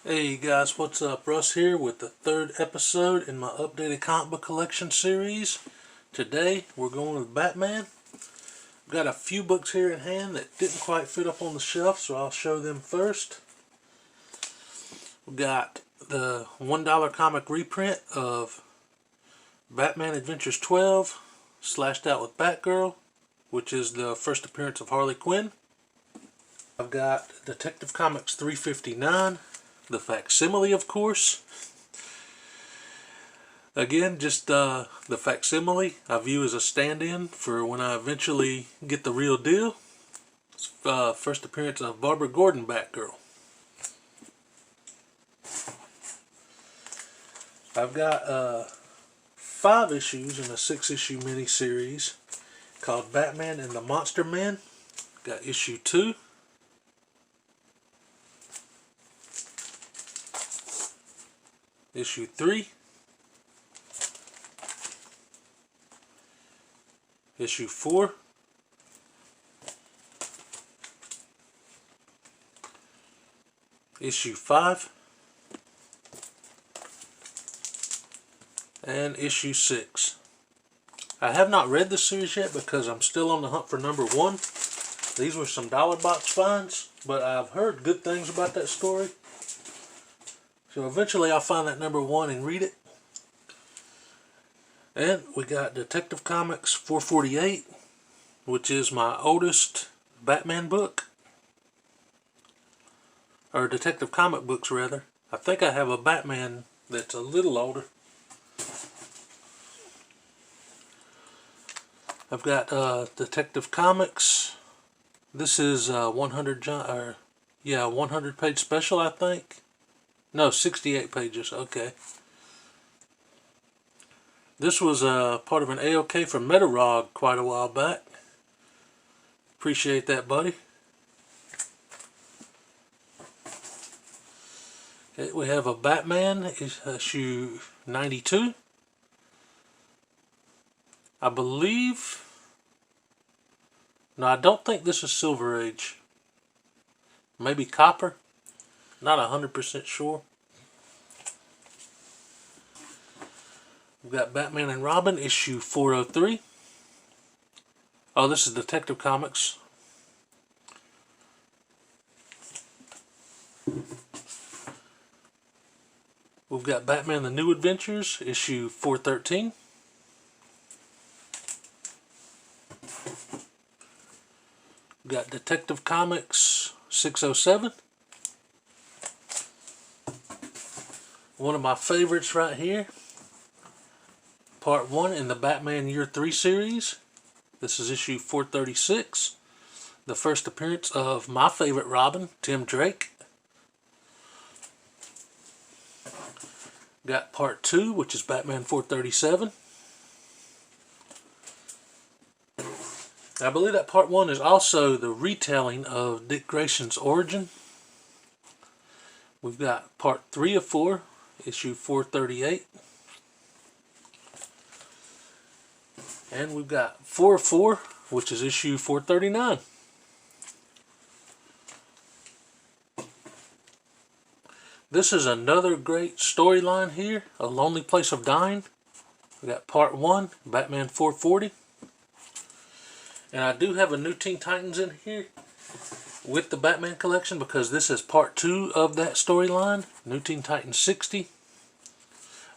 Hey guys, what's up? Russ here with the third episode in my updated comic book collection series. Today we're going with Batman. I've got a few books here in hand that didn't quite fit up on the shelf, so I'll show them first. We've got the $1 comic reprint of Batman Adventures 12 slashed out with Batgirl, which is the first appearance of Harley Quinn. I've got Detective Comics 359. The facsimile, of course. Again, just the facsimile I view as a stand-in for when I eventually get the real deal. It's first appearance of Barbara Gordon Batgirl. I've got 5 issues in a 6-issue miniseries called Batman and the Monster Men. Got issue 2. Issue 3, issue 4, issue 5, and issue 6. I have not read this series yet because I'm still on the hunt for number 1. These were some dollar box finds, but I've heard good things about that story. So eventually I'll find that number 1 and read it. And we got Detective Comics 448, which is my oldest Batman book. Or Detective Comic books, rather. I think I have a Batman that's a little older. I've got Detective Comics. This is 100 page special, I think. No, 68 pages. Okay. This was part of an AOK from Metarog quite a while back. Appreciate that, buddy. Okay, we have a Batman issue 92. I believe... No, I don't think this is Silver Age. Maybe Copper. Not 100% sure. We've got Batman and Robin, issue 403. Oh, this is Detective Comics. We've got Batman the New Adventures, issue 413. We've got Detective Comics 607. One of my favorites right here. Part 1 in the Batman Year 3 series. This is issue 436. The first appearance of my favorite Robin, Tim Drake. Got part 2, which is Batman 437. I believe that part 1 is also the retelling of Dick Grayson's origin. We've got part 3 of 4. Issue 438. And we've got 4 of 4, which is issue 439. This is another great storyline here, A Lonely Place of Dying. We got part 1, Batman 440. And I do have a New Teen Titans in here with the Batman collection because this is part 2 of that storyline, New Teen Titans 60.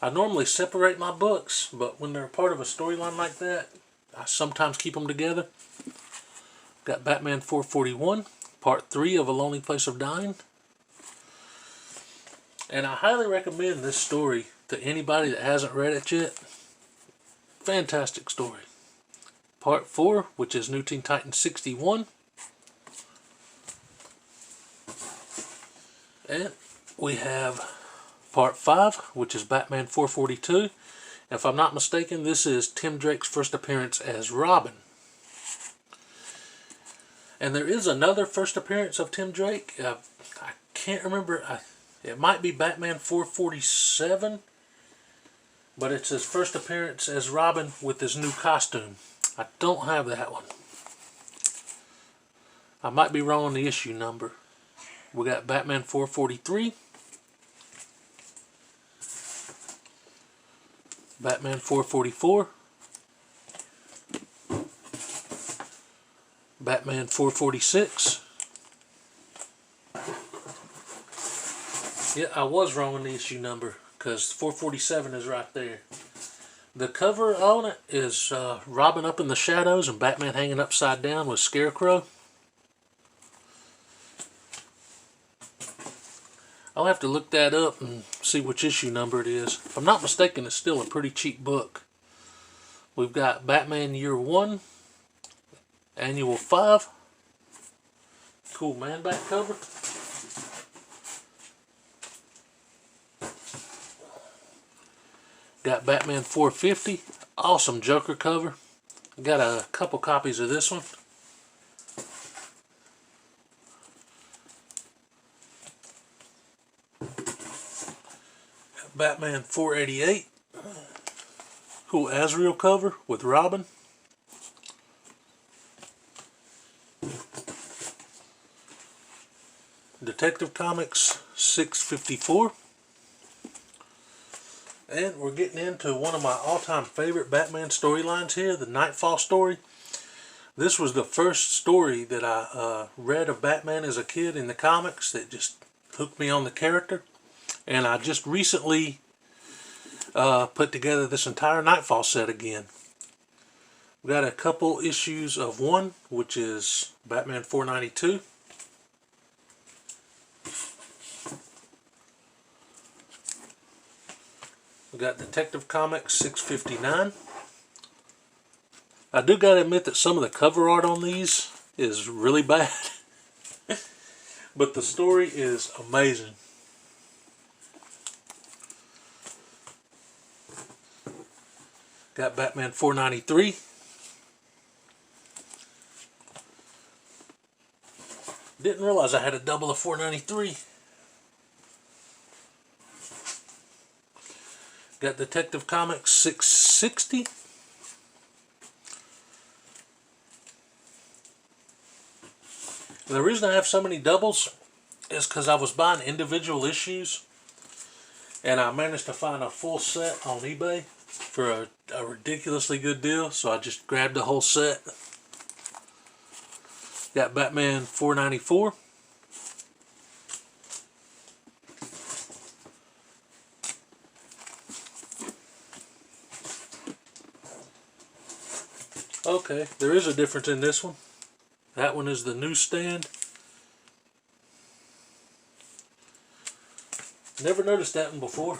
I normally separate my books, but when they're part of a storyline like that, I sometimes keep them together. Got Batman 441, part 3 of A Lonely Place of Dying. And I highly recommend this story to anybody that hasn't read it yet. Fantastic story. Part 4, which is New Teen Titans 61. And we have part 5, which is Batman 442. If I'm not mistaken, this is Tim Drake's first appearance as Robin. And there is another first appearance of Tim Drake. I can't remember. It might be Batman 447. But it's his first appearance as Robin with his new costume. I don't have that one. I might be wrong on the issue number. We got Batman 443. Batman 444, Batman 446. Yeah, I was wrong on the issue number because 447 is right there. The cover on it is Robin up in the shadows and Batman hanging upside down with Scarecrow. I'll have to look that up and see which issue number it is. If I'm not mistaken, it's still a pretty cheap book. We've got Batman Year 1, Annual 5. Cool man back cover. Got Batman 450. Awesome Joker cover. Got a couple copies of this one. Batman 488. Cool Azrael cover with Robin. Detective Comics 654. And we're getting into one of my all-time favorite Batman storylines here, the Nightfall story. This was the first story that I read of Batman as a kid in the comics that just hooked me on the character. And I just recently put together this entire Nightfall set again. We got a couple issues of one, which is Batman 492. We got Detective Comics 659. I do gotta admit that some of the cover art on these is really bad. But the story is amazing. Got Batman 493. Didn't realize I had a double of 493. Got Detective Comics 660. The reason I have so many doubles is because I was buying individual issues and I managed to find a full set on eBay for a ridiculously good deal, so I just grabbed the whole set. Got Batman 494. Okay, there is a difference in this one. That one is the newsstand. Never noticed that one before.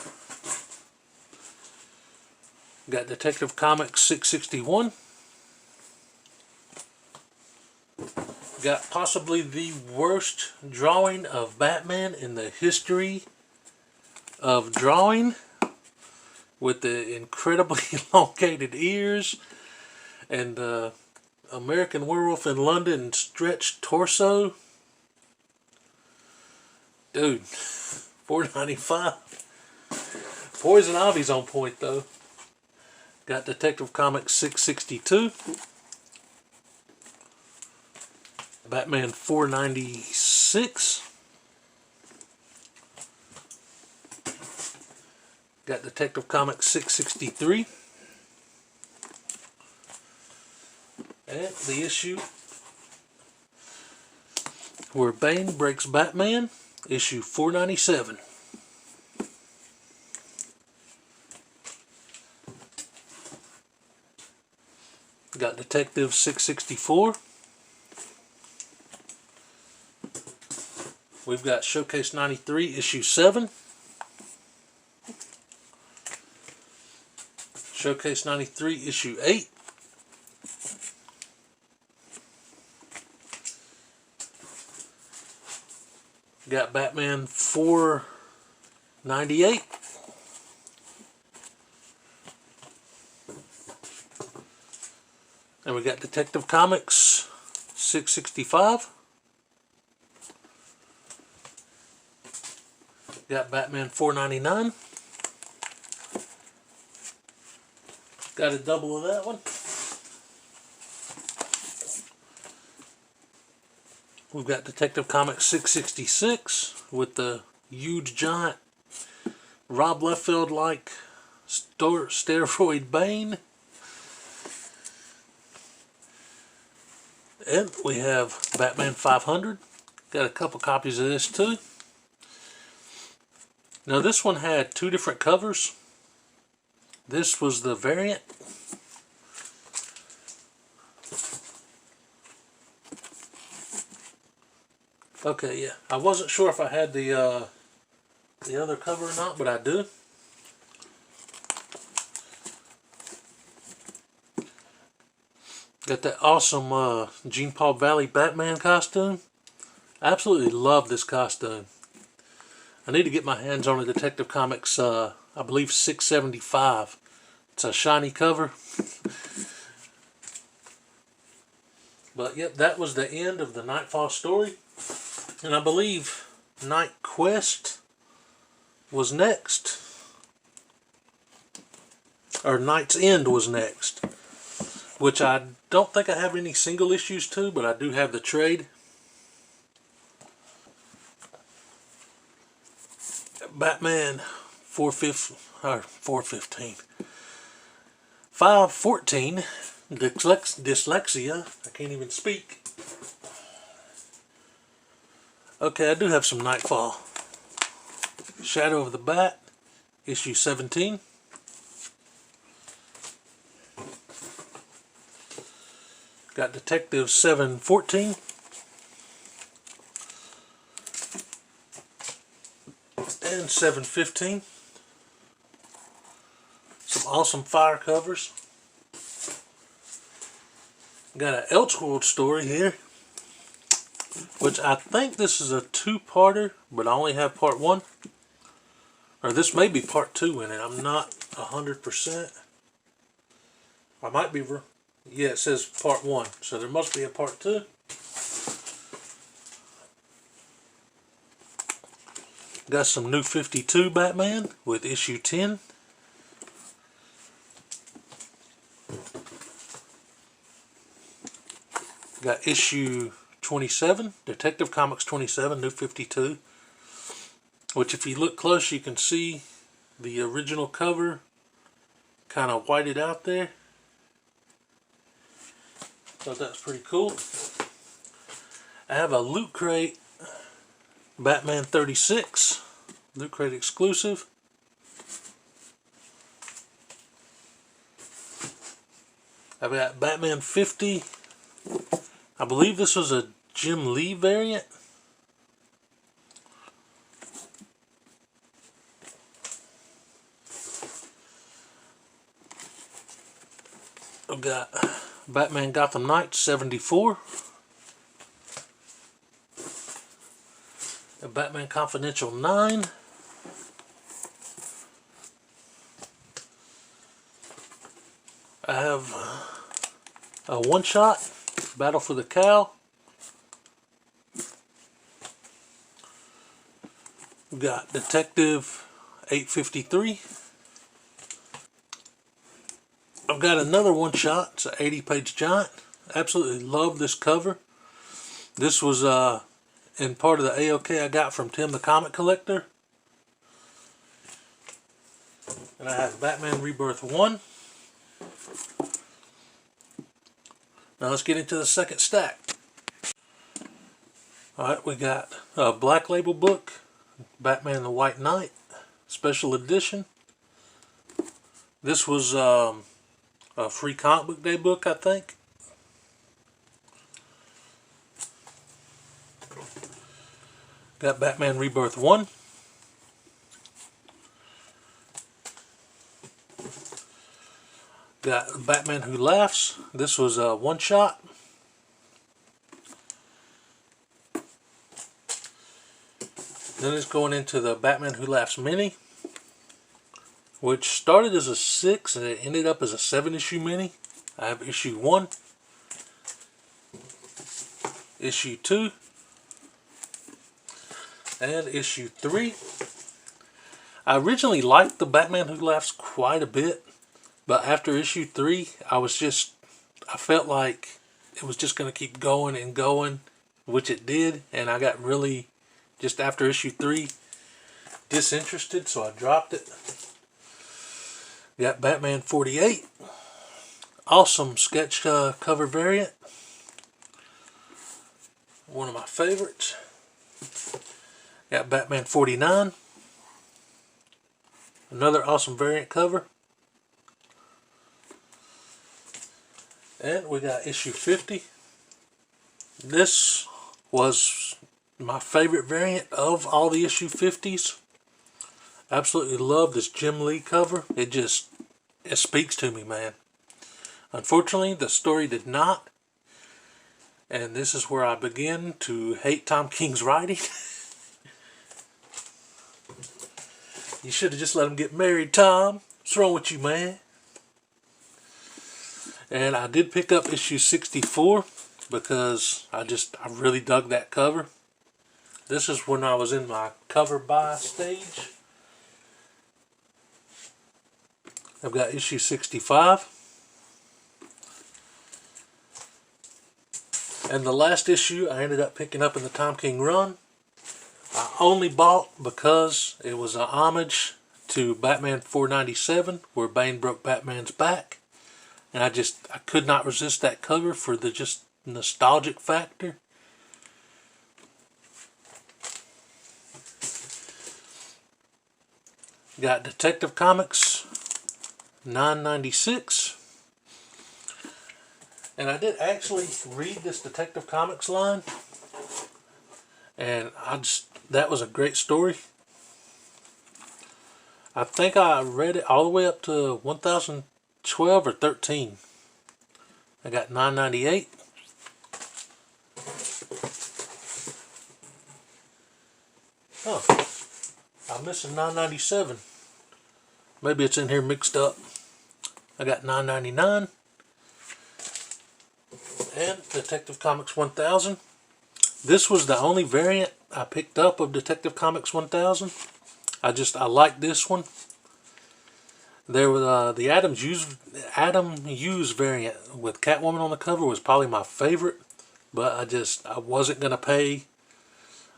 Got Detective Comics 661. Got possibly the worst drawing of Batman in the history of drawing, with the incredibly elongated ears and American Werewolf in London stretched torso. Dude, $4.95. Poison Ivy's on point though. Got Detective Comics 662. Batman 496. Got Detective Comics 663. And the issue where Bane breaks Batman, issue 497. Got Detective 664. We've got Showcase 93, issue 7. Showcase 93, issue 8. Got Batman 498. And we got Detective Comics 665. Got Batman 499. Got a double of that one. We've got Detective Comics 666 with the huge giant Rob Liefeld-like Steroid Bane. And we have Batman 500. Got a couple copies of this too. Now this one had two different covers. This was the variant. Okay, yeah. I wasn't sure if I had the other cover or not, but I do. Got that awesome Jean Paul Valley Batman costume. I absolutely love this costume. I need to get my hands on a Detective Comics, I believe 675. It's a shiny cover. But yep, that was the end of the Nightfall story. And I believe Night Quest was next. Or Night's End was next. Which I don't think I have any single issues to, but I do have the trade. Batman 514. Dyslexia. I can't even speak. Okay, I do have some Nightfall. Shadow of the Bat, issue 17. Got Detective 714. And 715. Some awesome fire covers. Got an Elseworld story here, which I think this is a two-parter, but I only have part one. Or this may be part two in it. I'm not 100%. I might be wrong. Yeah, it says part one, so there must be a part two. Got some New 52 Batman with issue 10. Got issue 27, Detective Comics 27, New 52. Which if you look close you can see the original cover kind of whited out there. Thought that's pretty cool. I have a Loot Crate Batman 36, Loot Crate exclusive. I've got Batman 50. I believe this was a Jim Lee variant. I've got Batman Gotham Knights 74. A Batman Confidential 9. I have a one-shot, Battle for the Cow. We've got Detective 853. I've got another one-shot. It's an 80-page giant. Absolutely love this cover. This was in part of the AOK I got from Tim the Comic Collector. And I have Batman Rebirth 1. Now let's get into the second stack. Alright, we got a Black Label book, Batman the White Knight, special edition. This was a free comic book day book, I think. Got Batman Rebirth 1. Got Batman Who Laughs. This was a one-shot. Then it's going into the Batman Who Laughs mini, which started as a 6 and it ended up as a 7-issue mini. I have issue 1, issue 2, and issue 3. I originally liked the Batman Who Laughs quite a bit, but after issue 3, I felt like it was just going to keep going and going, which it did, and I got really, just after issue 3, disinterested, so I dropped it. Got Batman 48. Awesome sketch cover variant. One of my favorites. Got Batman 49. Another awesome variant cover. And we got issue 50. This was my favorite variant of all the issue 50s. Absolutely love this Jim Lee cover. It speaks to me, man. Unfortunately, the story did not. And this is where I begin to hate Tom King's writing. You should have just let him get married, Tom. What's wrong with you, man? And I did pick up issue 64 because I really dug that cover. This is when I was in my cover buy stage. I've got issue 65. And the last issue I ended up picking up in the Tom King run. I only bought because it was an homage to Batman 497 where Bane broke Batman's back. And I could not resist that cover for the just nostalgic factor. Got Detective Comics 996. And I did actually read this Detective Comics line. And that was a great story. I think I read it all the way up to 1012 or 13. I got 998. Oh, I'm missing 997. Maybe it's in here mixed up. I got 999. And Detective Comics 1000. This was the only variant I picked up of Detective Comics 1000. I like this one. There was the Adam Hughes variant with Catwoman on the cover was probably my favorite, but I wasn't gonna pay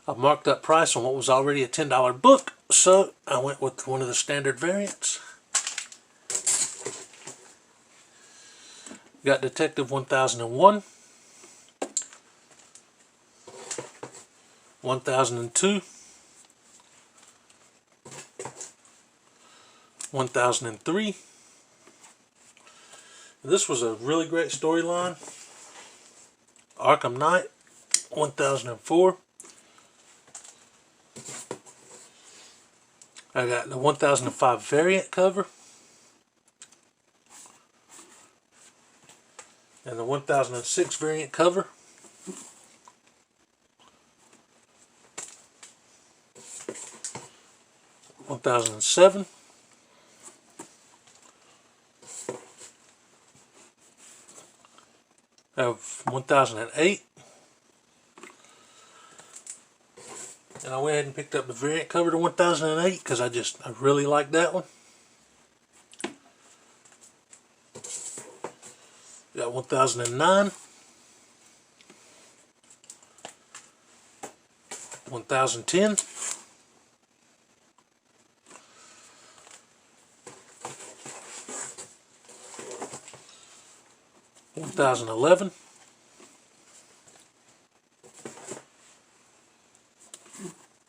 a marked up price on what was already a $10 book, so I went with one of the standard variants. Got Detective 1001, 1002, 1003. This was a really great storyline. Arkham Knight 1004. I got the 1005 variant cover. And the 1006 variant cover. (1007). I have 1008. And I went ahead and picked up the variant cover to 1008 because I really like that one. Got 1009. 1010. 1011.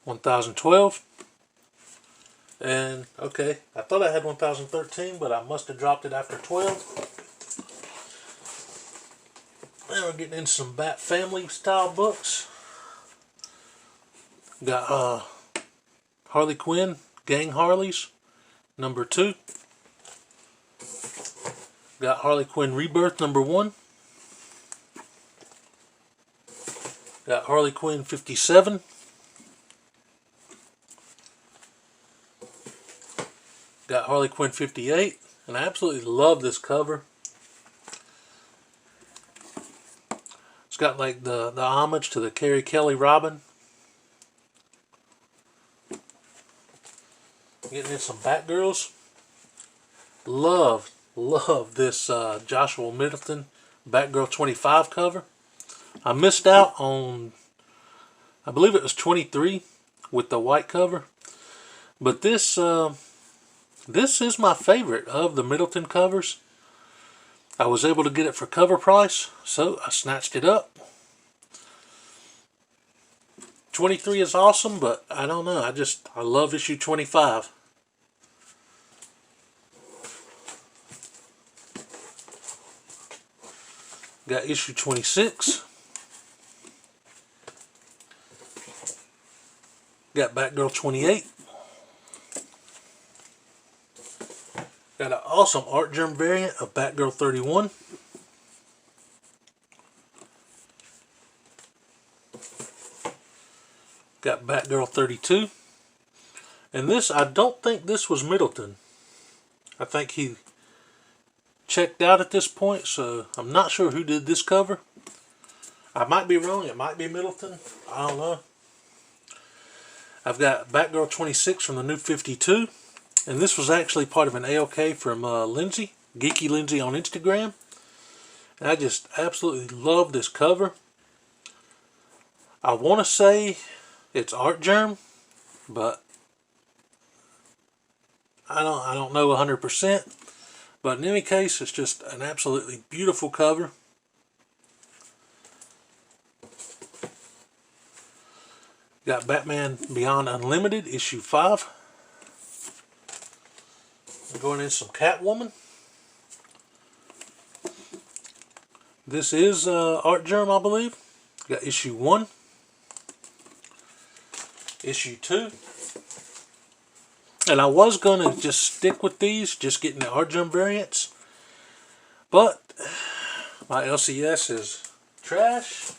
1012. And okay, I thought I had 1013, but I must have dropped it after 12. Now we're getting into some Bat Family style books. Got Harley Quinn, Gang Harleys, number 2. Got Harley Quinn Rebirth, number 1. Got Harley Quinn 57. Got Harley Quinn 58. And I absolutely love this cover. It's got like the homage to the Carrie Kelly Robin. Getting in some Batgirls. Love this Joshua Middleton Batgirl 25 cover. I missed out on, I believe it was 23 with the white cover. But this This is my favorite of the Middleton covers. I was able to get it for cover price, so I snatched it up. 23 is awesome, but I don't know. I love issue 25. Got issue 26. Got Batgirl 28. Got an awesome art germ variant of Batgirl 31. Got Batgirl 32. And this, I don't think this was Middleton. I think he checked out at this point, so I'm not sure who did this cover. I might be wrong, it might be Middleton. I don't know. I've got Batgirl 26 from the New 52. And this was actually part of an AOK from Lindsay, Geeky Lindsay on Instagram. And I just absolutely love this cover. I want to say it's art germ, but I don't know 100%. But in any case, it's just an absolutely beautiful cover. Got Batman Beyond Unlimited, issue 5. Going in some Catwoman. This is art germ, I believe. Got issue 1. Issue 2. And I was going to just stick with these, just getting the art germ variants. But my LCS is trash.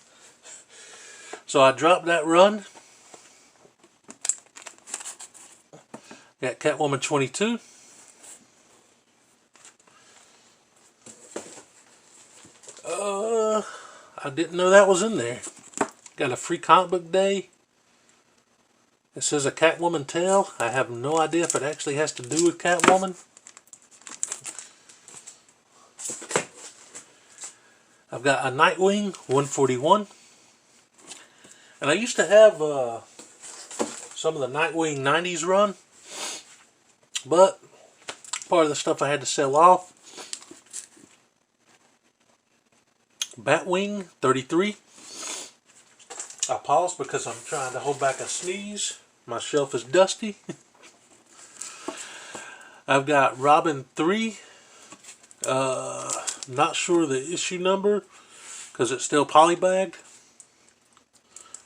So I dropped that run. Got Catwoman 22. I didn't know that was in there. Got a free comic book day. It says a Catwoman tale. I have no idea if it actually has to do with Catwoman. I've got a Nightwing 141. And I used to have some of the Nightwing 90s run. But part of the stuff I had to sell off. Batwing 33. I paused because I'm trying to hold back a sneeze. My shelf is dusty. I've got Robin 3. Not sure the issue number because it's still polybagged.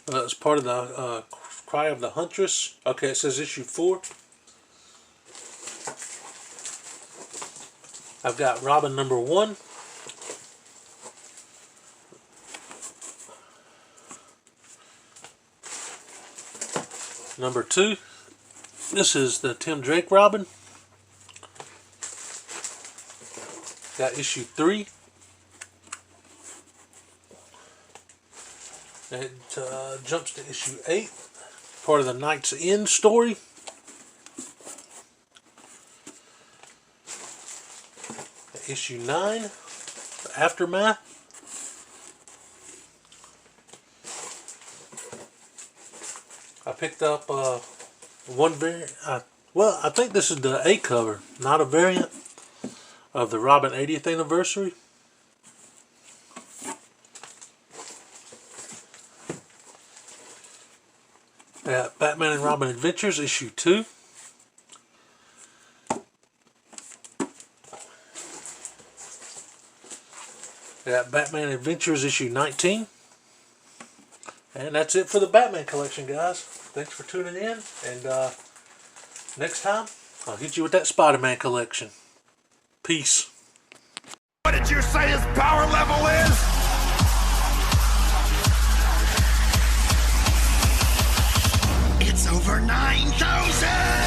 It's part of the Cry of the Huntress. Okay, it says issue 4. I've got Robin number 1. Number 2, this is the Tim Drake Robin. Got issue 3. It jumps to issue 8, part of the Knight's End story. Issue 9, the Aftermath. I picked up one variant. Well, I think this is the A cover, not a variant of the Robin 80th anniversary. Got Batman and Robin Adventures, issue 2. Got Batman Adventures, issue 19. And that's it for the Batman collection, guys. Thanks for tuning in. And next time, I'll hit you with that Spider-Man collection. Peace. What did you say his power level is? It's over 9,000!